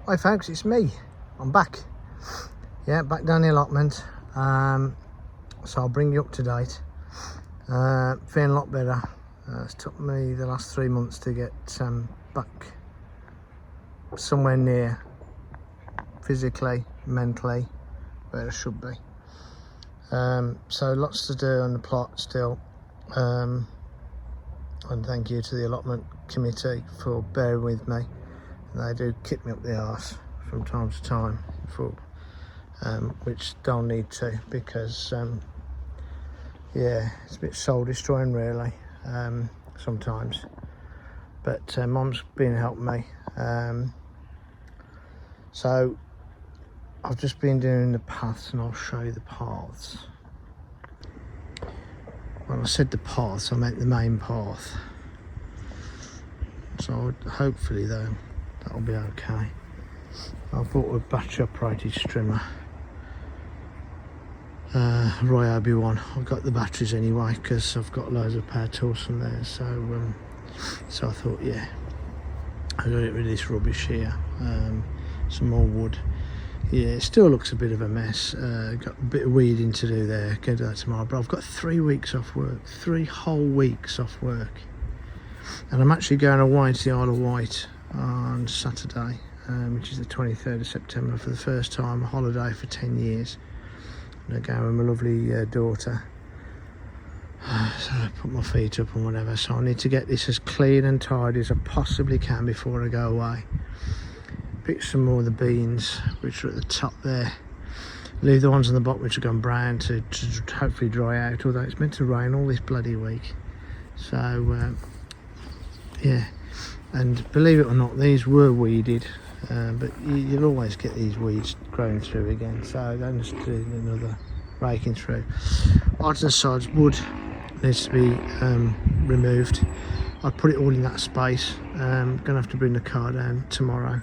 Hi folks, it's me. I'm back. Yeah, back down the allotment. So I'll bring you up to date. Feeling a lot better. It's took me the last 3 months to get back somewhere near physically, mentally, where I should be. So lots to do on the plot still. And thank you to the allotment committee for bearing with me. They do kick me up the arse from time to time, which don't need to, because yeah, it's a bit soul destroying really sometimes. But Mum's been helping me. So I've just been doing the paths, and I'll show you the paths. When I said the paths, I meant the main path. So hopefully though, that'll be okay. I bought a battery operated strimmer, Ryobi one. I've got the batteries anyway because I've got loads of power tools from there. So I thought, yeah, I got rid of this rubbish here. Some more wood. Yeah, it still looks a bit of a mess. Got a bit of weeding to do there. Go do that tomorrow. But I've got 3 weeks off work. 3 whole weeks off work. And I'm actually going away to the Isle of Wight on Saturday, which is the 23rd of September, for the first time, a holiday for 10 years. I'm going to go with my lovely daughter. So I put my feet up and whatever. So I need to get this as clean and tidy as I possibly can before I go away. Pick some more of the beans, which are at the top there. Leave the ones on the bottom which have gone brown to hopefully dry out, although it's meant to rain all this bloody week. So yeah, and believe it or not, these were weeded, but you'll always get these weeds growing through again, so then just do another raking through. Odds and sods, wood needs to be removed. I put it all in that space. Gonna have to bring the car down tomorrow,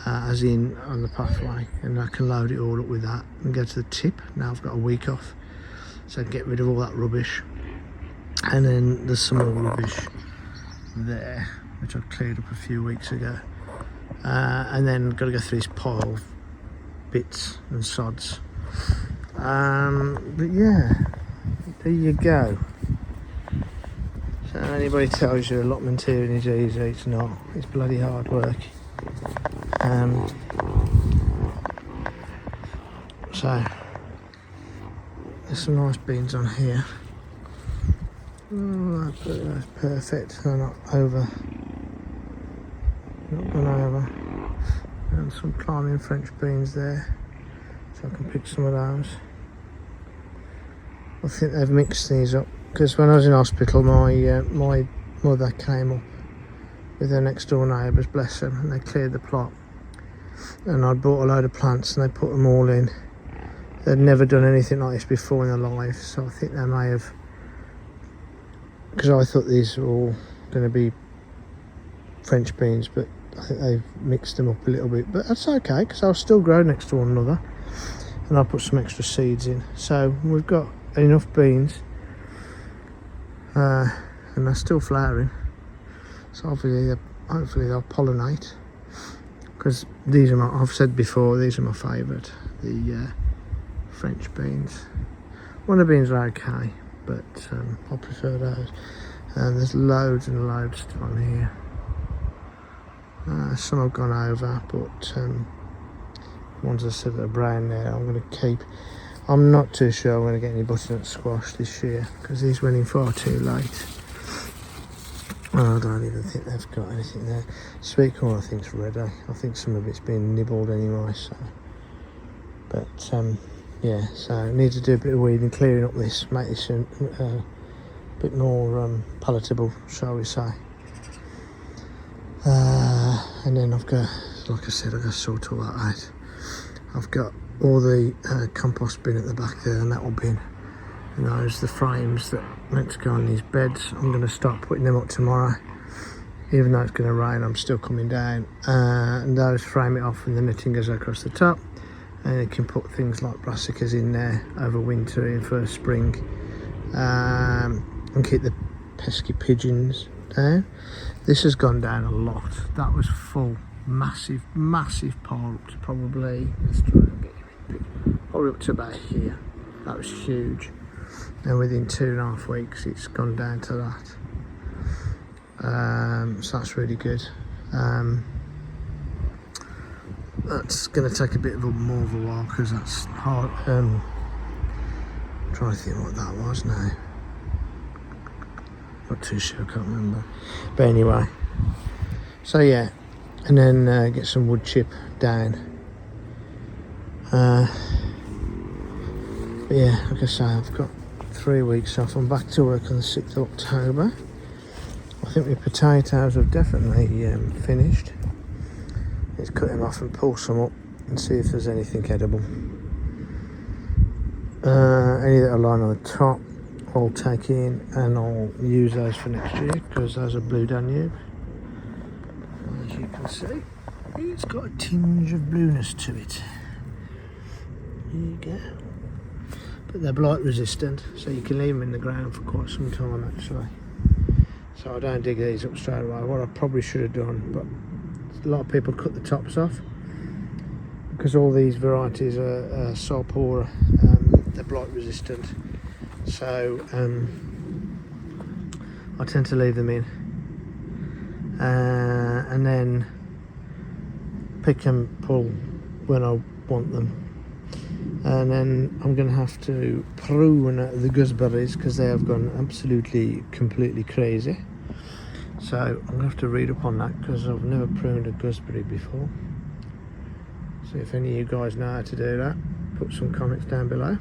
as in on the pathway, and I can load it all up with that and go to the tip. Now I've got a week off, so I can get rid of all that rubbish. And then there's some more rubbish there, which I cleared up a few weeks ago. And then got to go through this pile of bits and sods. But yeah, there you go. So anybody tells you allotmenteering is easy, it's not. It's bloody hard work. So there's some nice beans on here. Oh, that's perfect. They're not over. Not gone over. And some climbing French beans there, so I can pick some of those. I think they've mixed these up, because when I was in hospital, my mother came up with her next door neighbours, bless them, and they cleared the plot. And I'd bought a load of plants and they put them all in. They'd never done anything like this before in their life, so I think they may have, because I thought these were all going to be French beans, but I think they've mixed them up a little bit. But that's okay, because I'll still grow next to one another, and I'll put some extra seeds in. So we've got enough beans, and they're still flowering. So hopefully they'll pollinate, because these are my, I've said before, these are my favourite, the French beans. One of the beans are okay, but I prefer those. And there's loads and loads still on here. Some have gone over, but ones I said that are brown there, I'm going to keep. I'm not too sure I'm going to get any butternut squash this year, because these went in far too late. I don't even think they've got anything there. Sweet corn I think's ready. I think some of it's been nibbled anyway, so. But yeah, so I need to do a bit of weeding, clearing up this, make this a bit more palatable, shall we say. And then I've got, like I said, I've got to sort all that out. I've got all the compost bin at the back there, and that will bin. And those the frames that are meant to go on these beds. I'm going to start putting them up tomorrow. Even though it's going to rain, I'm still coming down. And those frame it off, and the netting goes across the top. And you can put things like brassicas in there over winter and for spring. And keep the pesky pigeons down. This has gone down a lot. That was full massive pile up to probably, let's try and get you, probably up to about here. That was huge. And within 2.5 weeks it's gone down to that. So that's really good. That's going to take a bit more of a while because that's hard. I'm trying to think what that was now. Not too sure, I can't remember. But anyway, so yeah, and then get some wood chip down. But yeah, like I say, I've got 3 weeks off. I'm back to work on the 6th of October. I think my potatoes have definitely finished. Let's cut them off and pull some up and see if there's anything edible. Any that are lying on the top I'll take in and I'll use those for next year because those are Blue Danube. As you can see, it's got a tinge of blueness to it. There you go. But they're blight resistant, so you can leave them in the ground for quite some time actually. So I don't dig these up straight away. What I probably should have done, but a lot of people cut the tops off because all these varieties are Solpora, they're blight resistant. So I tend to leave them in and then pick and pull when I want them. And then I'm going to have to prune the gooseberries because they have gone absolutely completely crazy. So I'm going to have to read up on that because I've never pruned a gooseberry before. So if any of you guys know how to do that, put some comments down below.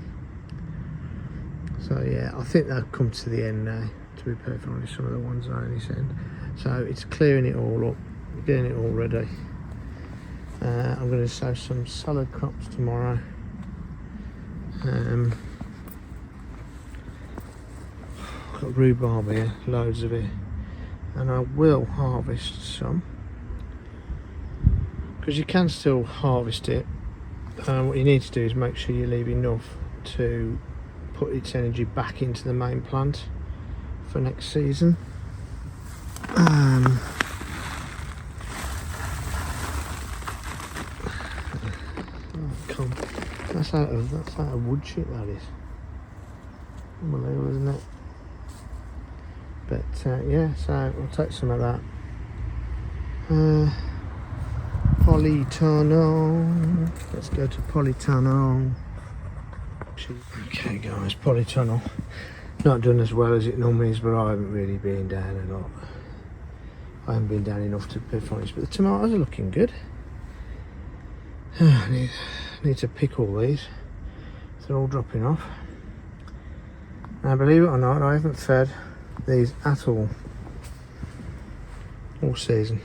So yeah, I think they've come to the end now, to be perfectly honest, some of the ones on this end. So it's clearing it all up, getting it all ready. I'm going to sow some salad crops tomorrow. Got rhubarb here, loads of it, and I will harvest some because you can still harvest it. What you need to do is make sure you leave enough to put its energy back into the main plant for next season. That's out of wood chip, that is. Unbelievable, isn't it? But yeah, so we'll take some of that. Polytunnel. Let's go to Polytunnel. Okay guys, Polytunnel. Not done as well as it normally is, but I haven't really been down a lot. I haven't been down enough to be honest, but the tomatoes are looking good. I need to pick all these. They're all dropping off. Now believe it or not, I haven't fed these at all season.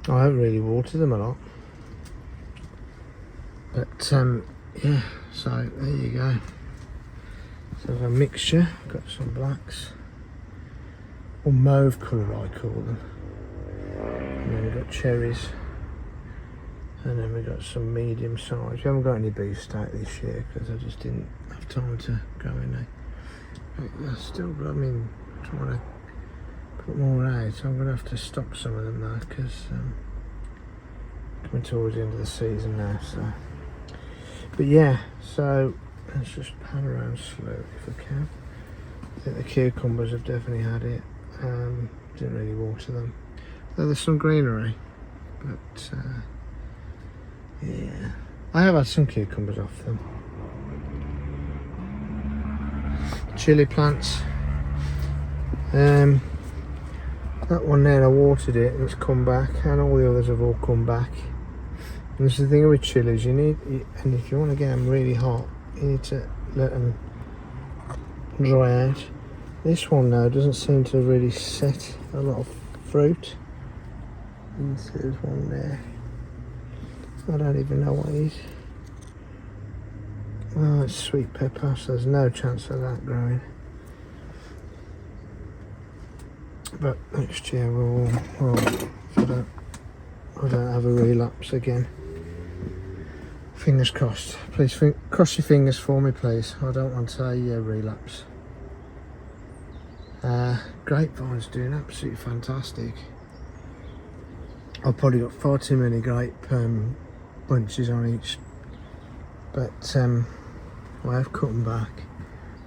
I haven't really watered them a lot. But yeah, so there you go. So a mixture, got some blacks, or mauve colour I call them. And then we've got cherries. And then we've got some medium size. We haven't got any beefsteak this year because I just didn't have time to go in there. But still, I mean, trying to put more out. So I'm going to have to stop some of them though because coming towards the end of the season now. So, but yeah, so let's just pan around slowly if I can. I think the cucumbers have definitely had it. Didn't really water them. Though there's some greenery, but yeah, I have had some cucumbers off them. Chili plants. That one there, I watered it and it's come back, and all the others have all come back. And this is the thing with chilies, and if you want to get them really hot, you need to let them dry out. This one now doesn't seem to really set a lot of fruit. And there's one there. I don't even know what it is. Oh, it's sweet pepper, so there's no chance of that growing. But next year if I don't have a relapse again. Fingers crossed. Please cross your fingers for me, please. I don't want a relapse. Grapevine's doing absolutely fantastic. I've probably got far too many grape bunches on each, but I have cut them back.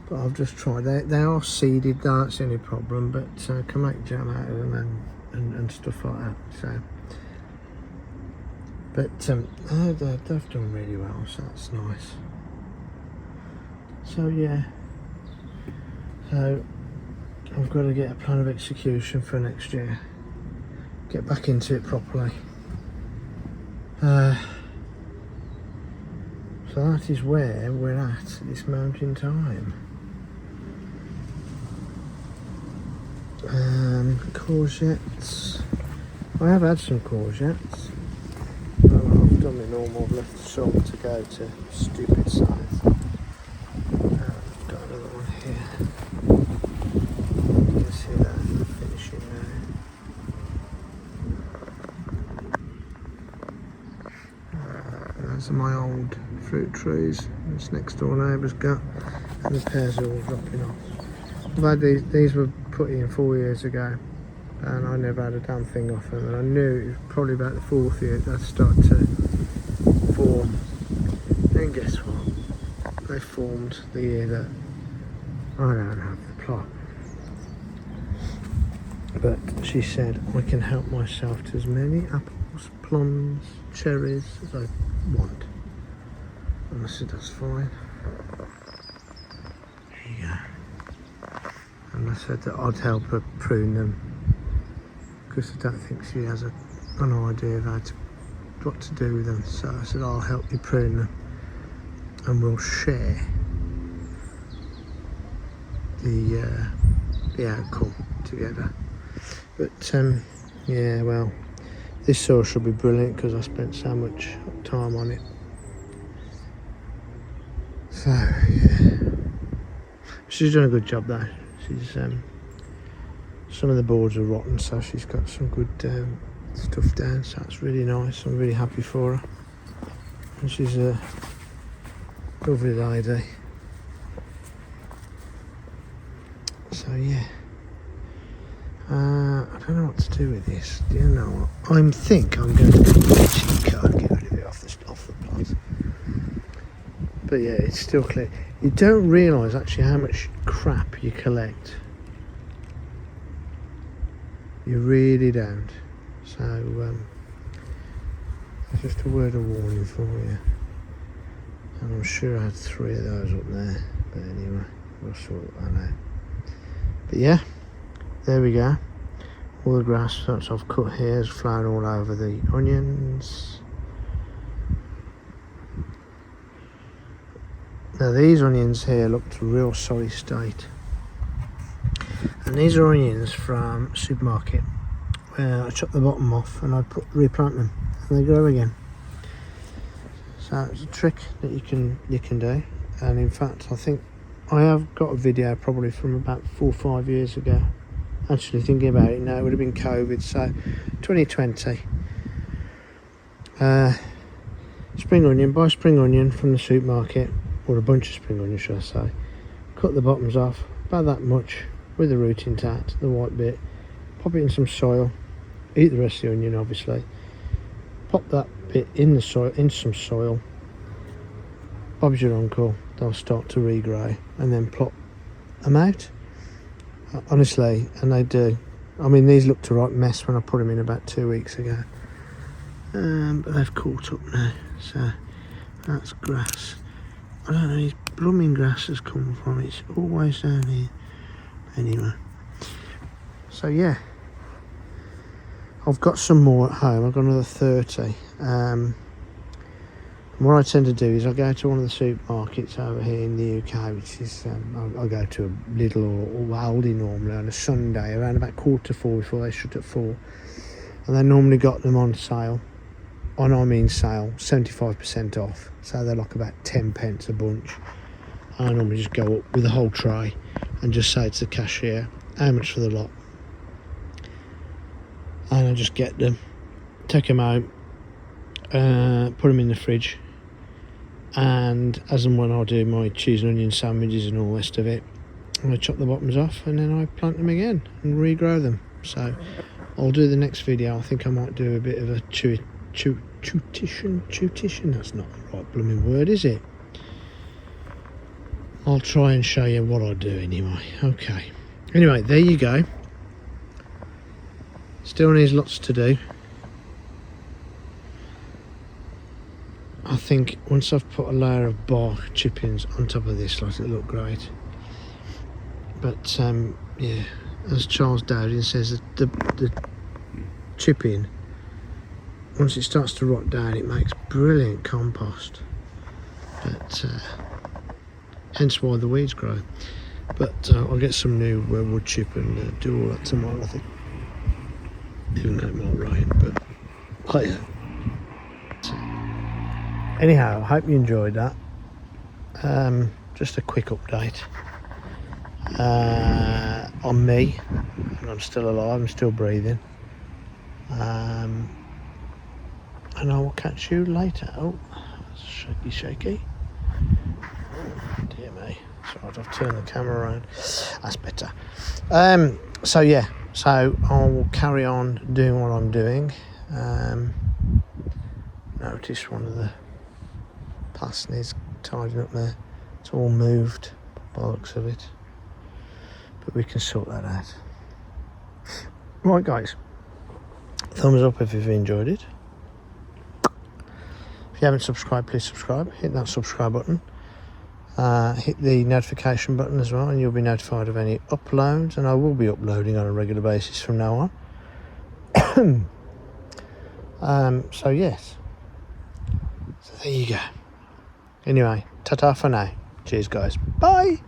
But I've just tried. They are seeded, that's the only problem, but I can make jam out of them and stuff like that. So, but they've done really well, so that's nice. So yeah, so I've got to get a plan of execution for next year. Get back into it properly. So that is where we're at this moment in time. Courgettes. I have had some courgettes. I've done my normal, I've left some to go to stupid size. Got another one here. You can see that finishing there. Those are my old fruit trees. This next door neighbour's got, and the pears are all dropping off. I've had these were put in 4 years ago, and I never had a damn thing off them, and I knew it was probably about the 4th year they'd start to form. And guess what? They formed the year that I don't have the plot. But she said I can help myself to as many apples, plums, cherries as I want. And I said that's fine. There you go. And I said that I'd help her prune them, because I don't think she has an idea of what to do with them. So I said I'll help you prune them, and we'll share the outcome together. But yeah, well, this sauce will be brilliant because I spent so much time on it. So yeah, she's done a good job though. She's some of the boards are rotten, so she's got some good stuff down, so that's really nice. I'm really happy for her, and she's a lovely lady. So yeah, I don't know what to do with this. Do you know what? I think I'm going to put the cheat card and get rid of it off the plant. But yeah, it's still clear. You don't realise actually how much crap you collect. You really don't. So that's just a word of warning for you. And I'm sure I had 3 of those up there. But anyway, we'll sort that out. But yeah, there we go. All the grass that I've cut here has flown all over the onions. Now these onions here look to a real sorry state. And these are onions from supermarket. Where I chop the bottom off and I replant them and they grow again. So it's a trick that you can do. And in fact, I think I have got a video probably from about 4 or 5 years ago. Actually thinking about it now, it would have been COVID, so 2020. Spring onion, buy spring onion from the supermarket, or a bunch of spring onion should I say. Cut the bottoms off, about that much, with the root intact, the white bit. Pop it in some soil, eat the rest of the onion obviously. Pop that bit in the soil, into some soil. Bob's your uncle, they'll start to regrow, and then plop them out. Honestly, and they do. I mean, these looked a right mess when I put them in about 2 weeks ago. But they've caught up now, so that's grass. I don't know where this blooming grass has come from, it's always down here. Anyway, so yeah, I've got some more at home. I've got another 30. And what I tend to do is I go to one of the supermarkets over here in the UK, which is I'll go to a Lidl or Aldi normally on a Sunday around about 3:45 before they shut at 4, and they normally got them on sale. And I mean sale, 75% off, so they're like about 10 pence a bunch. And I normally just go up with the whole tray and just say to the cashier, how much for the lot? And I just get them, take them out, put them in the fridge, and as and when I do my cheese and onion sandwiches and all the rest of it, I chop the bottoms off and then I plant them again and regrow them. So I'll do the next video. I think I might do a bit of a tutition. That's not the right blooming word, is it? I'll try and show you what I do anyway. Okay. Anyway, there you go. Still needs lots to do. I think once I've put a layer of bark chippings on top of this, like, it'll look great. But yeah, as Charles Dowding says, the chipping, once it starts to rot down, it makes brilliant compost. But hence why the weeds grow. But I'll get some new wood chip and do all that tomorrow, I think. Even though it might rain, but hey. Anyhow, I hope you enjoyed that. Just a quick update on me. I'm still alive, I'm still breathing. And I will catch you later. Oh, shaky. Oh, dear me. Sorry, I've turned the camera around. That's better. So yeah, so I will carry on doing what I'm doing. Notice one of the parsnips tidying up there. It's all moved by the looks of it, but we can sort that out. Right guys, thumbs up if you've enjoyed it. If you haven't subscribed, please subscribe. Hit that subscribe button. Hit the notification button as well, and you'll be notified of any uploads, and I will be uploading on a regular basis from now on. So yes, so there you go. Anyway, ta-ta for now. Cheers guys, bye.